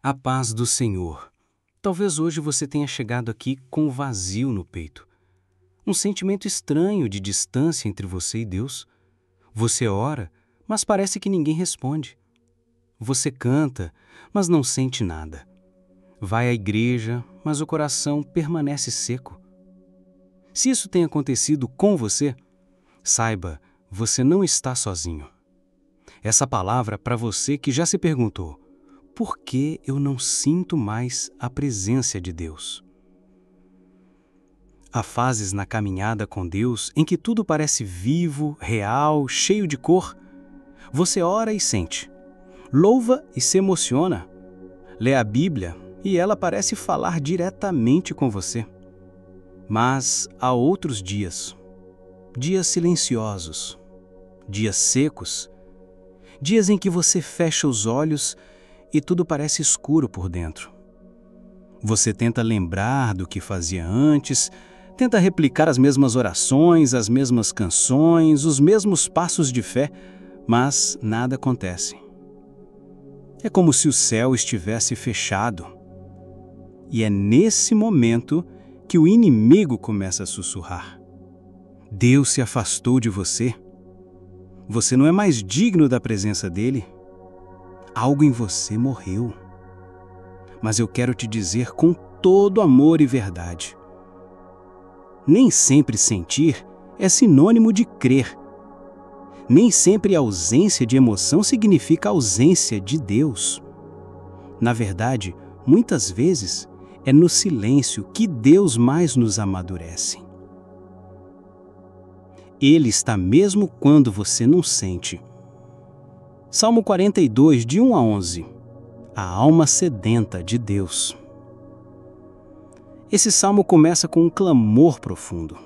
A paz do Senhor. Talvez hoje você tenha chegado aqui com um vazio no peito. Um sentimento estranho de distância entre você e Deus. Você ora, mas parece que ninguém responde. Você canta, mas não sente nada. Vai à igreja, mas o coração permanece seco. Se isso tem acontecido com você, saiba, você não está sozinho. Essa palavra é para você que já se perguntou: por que eu não sinto mais a presença de Deus? Há fases na caminhada com Deus em que tudo parece vivo, real, cheio de cor. Você ora e sente, louva e se emociona, lê a Bíblia e ela parece falar diretamente com você. Mas há outros dias silenciosos, dias secos, dias em que você fecha os olhos e tudo parece escuro por dentro. Você tenta lembrar do que fazia antes, tenta replicar as mesmas orações, as mesmas canções, os mesmos passos de fé, mas nada acontece. É como se o céu estivesse fechado. E é nesse momento que o inimigo começa a sussurrar. Deus se afastou de você. Você não é mais digno da presença dele. Algo em você morreu. Mas eu quero te dizer com todo amor e verdade. Nem sempre sentir é sinônimo de crer. Nem sempre a ausência de emoção significa ausência de Deus. Na verdade, muitas vezes, é no silêncio que Deus mais nos amadurece. Ele está mesmo quando você não sente. Salmo 42, de 1 a 11. A alma sedenta de Deus. Esse salmo começa com um clamor profundo.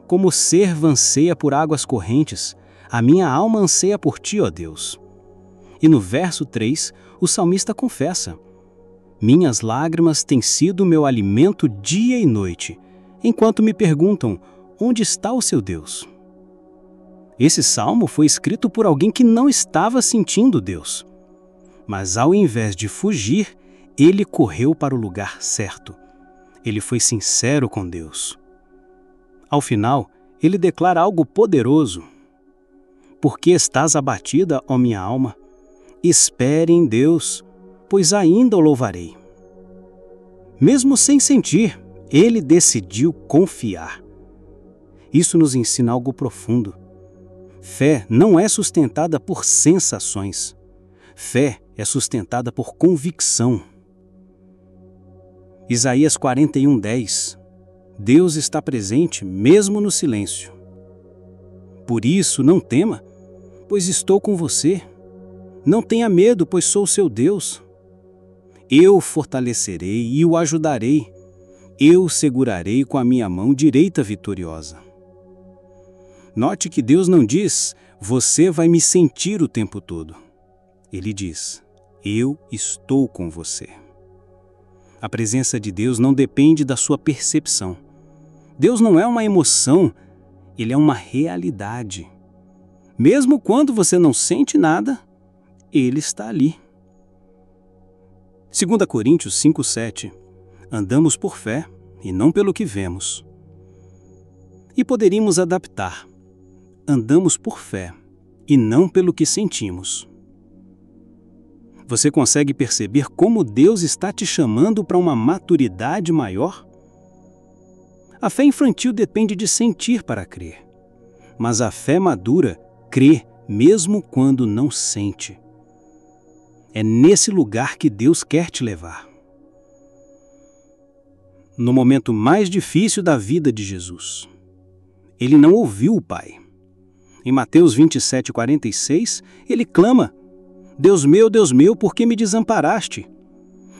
Como o cervo anseia por águas correntes, a minha alma anseia por ti, ó Deus. E no verso 3, o salmista confessa: minhas lágrimas têm sido meu alimento dia e noite, enquanto me perguntam, onde está o seu Deus? Esse salmo foi escrito por alguém que não estava sentindo Deus. Mas ao invés de fugir, ele correu para o lugar certo. Ele foi sincero com Deus. Ao final, ele declara algo poderoso. Por que estás abatida, ó minha alma? Espere em Deus, pois ainda o louvarei. Mesmo sem sentir, ele decidiu confiar. Isso nos ensina algo profundo. Fé não é sustentada por sensações. Fé é sustentada por convicção. Isaías 41:10. Deus está presente mesmo no silêncio. Por isso, não tema, pois estou com você. Não tenha medo, pois sou seu Deus. Eu o fortalecerei e o ajudarei. Eu o segurarei com a minha mão direita vitoriosa. Note que Deus não diz, você vai me sentir o tempo todo. Ele diz, eu estou com você. A presença de Deus não depende da sua percepção. Deus não é uma emoção, ele é uma realidade. Mesmo quando você não sente nada, ele está ali. 2 Coríntios 5:7. Andamos por fé e não pelo que vemos. E poderíamos adaptar. Andamos por fé e não pelo que sentimos. Você consegue perceber como Deus está te chamando para uma maturidade maior? A fé infantil depende de sentir para crer. Mas a fé madura crê mesmo quando não sente. É nesse lugar que Deus quer te levar. No momento mais difícil da vida de Jesus, ele não ouviu o Pai. Em Mateus 27:46, ele clama, Deus meu, por que me desamparaste?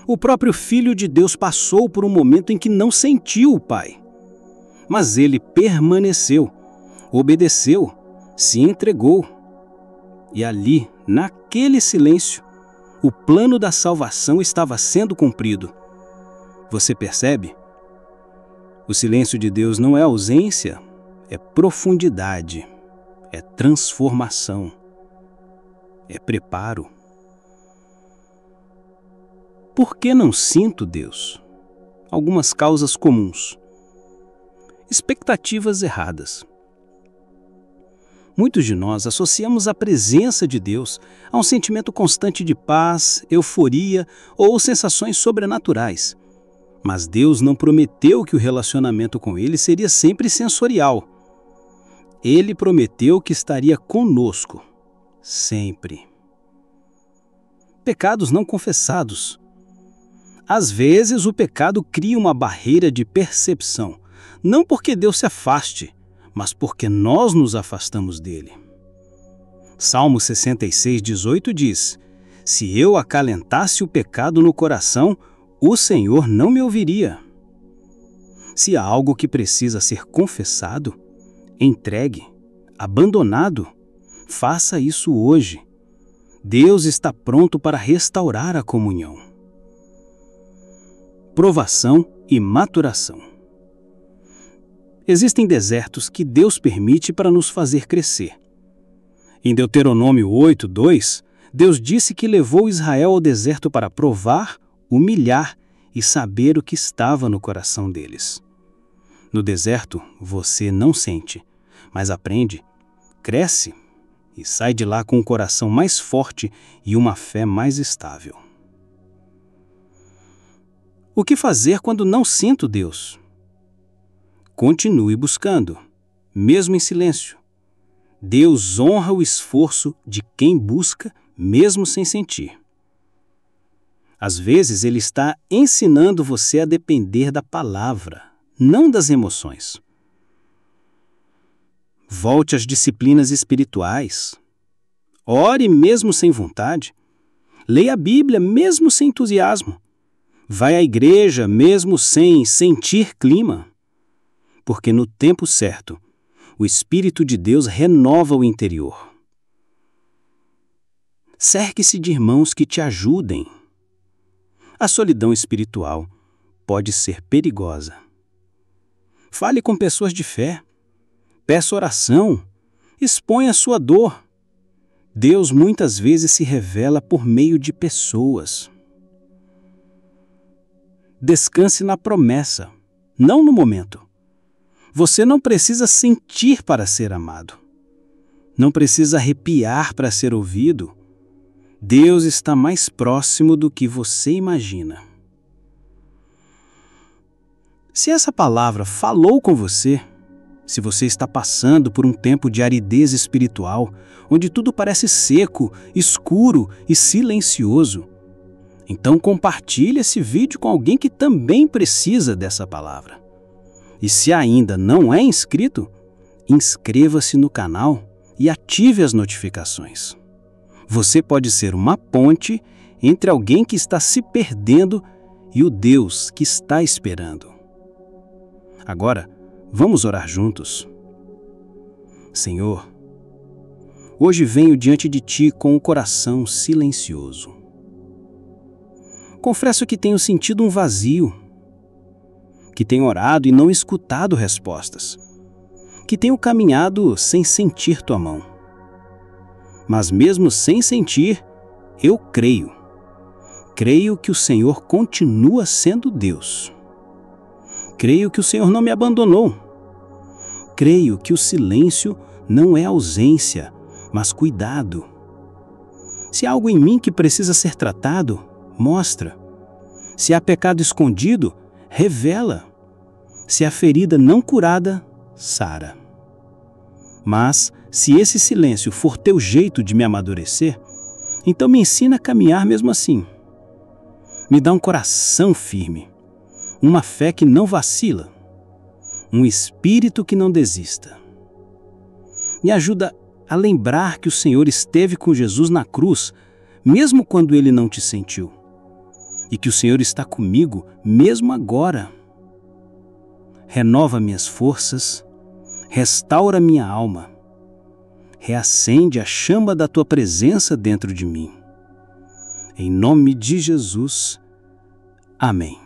O próprio Filho de Deus passou por um momento em que não sentiu o Pai. Mas ele permaneceu, obedeceu, se entregou. E ali, naquele silêncio, o plano da salvação estava sendo cumprido. Você percebe? O silêncio de Deus não é ausência, é profundidade, é transformação, é preparo. Por que não sinto Deus? Algumas causas comuns. Expectativas erradas. Muitos de nós associamos a presença de Deus a um sentimento constante de paz, euforia ou sensações sobrenaturais. Mas Deus não prometeu que o relacionamento com Ele seria sempre sensorial. Ele prometeu que estaria conosco, sempre. Pecados não confessados. Às vezes, o pecado cria uma barreira de percepção, não porque Deus se afaste, mas porque nós nos afastamos dele. Salmo 66:18 diz: Se eu acalentasse o pecado no coração, o Senhor não me ouviria. Se há algo que precisa ser confessado, entregue, abandonado, faça isso hoje. Deus está pronto para restaurar a comunhão. Provação e maturação. Existem desertos que Deus permite para nos fazer crescer. Em Deuteronômio 8:2, Deus disse que levou Israel ao deserto para provar, humilhar e saber o que estava no coração deles. No deserto, você não sente, mas aprende, cresce e sai de lá com um coração mais forte e uma fé mais estável. O que fazer quando não sinto Deus? Continue buscando, mesmo em silêncio. Deus honra o esforço de quem busca, mesmo sem sentir. Às vezes, Ele está ensinando você a depender da palavra, não das emoções. Volte às disciplinas espirituais. Ore mesmo sem vontade. Leia a Bíblia mesmo sem entusiasmo. Vai à igreja mesmo sem sentir clima. Porque no tempo certo, o Espírito de Deus renova o interior. Cerque-se de irmãos que te ajudem. A solidão espiritual pode ser perigosa. Fale com pessoas de fé. Peça oração. Exponha sua dor. Deus muitas vezes se revela por meio de pessoas. Descanse na promessa, não no momento. Você não precisa sentir para ser amado. Não precisa arrepiar para ser ouvido. Deus está mais próximo do que você imagina. Se essa palavra falou com você, se você está passando por um tempo de aridez espiritual, onde tudo parece seco, escuro e silencioso, então compartilhe esse vídeo com alguém que também precisa dessa palavra. E se ainda não é inscrito, inscreva-se no canal e ative as notificações. Você pode ser uma ponte entre alguém que está se perdendo e o Deus que está esperando. Agora, vamos orar juntos. Senhor, hoje venho diante de Ti com o coração silencioso. Confesso que tenho sentido um vazio, que tenho orado e não escutado respostas, que tenho caminhado sem sentir Tua mão. Mas mesmo sem sentir, eu creio. Creio que o Senhor continua sendo Deus. Creio que o Senhor não me abandonou. Creio que o silêncio não é ausência, mas cuidado. Se há algo em mim que precisa ser tratado, mostra. Se há pecado escondido, revela. Se há ferida não curada, sara. Mas, se esse silêncio for teu jeito de me amadurecer, então me ensina a caminhar mesmo assim. Me dá um coração firme, uma fé que não vacila, um espírito que não desista. Me ajuda a lembrar que o Senhor esteve com Jesus na cruz, mesmo quando Ele não te sentiu, e que o Senhor está comigo mesmo agora. Renova minhas forças, restaura minha alma, reacende a chama da Tua presença dentro de mim. Em nome de Jesus, amém.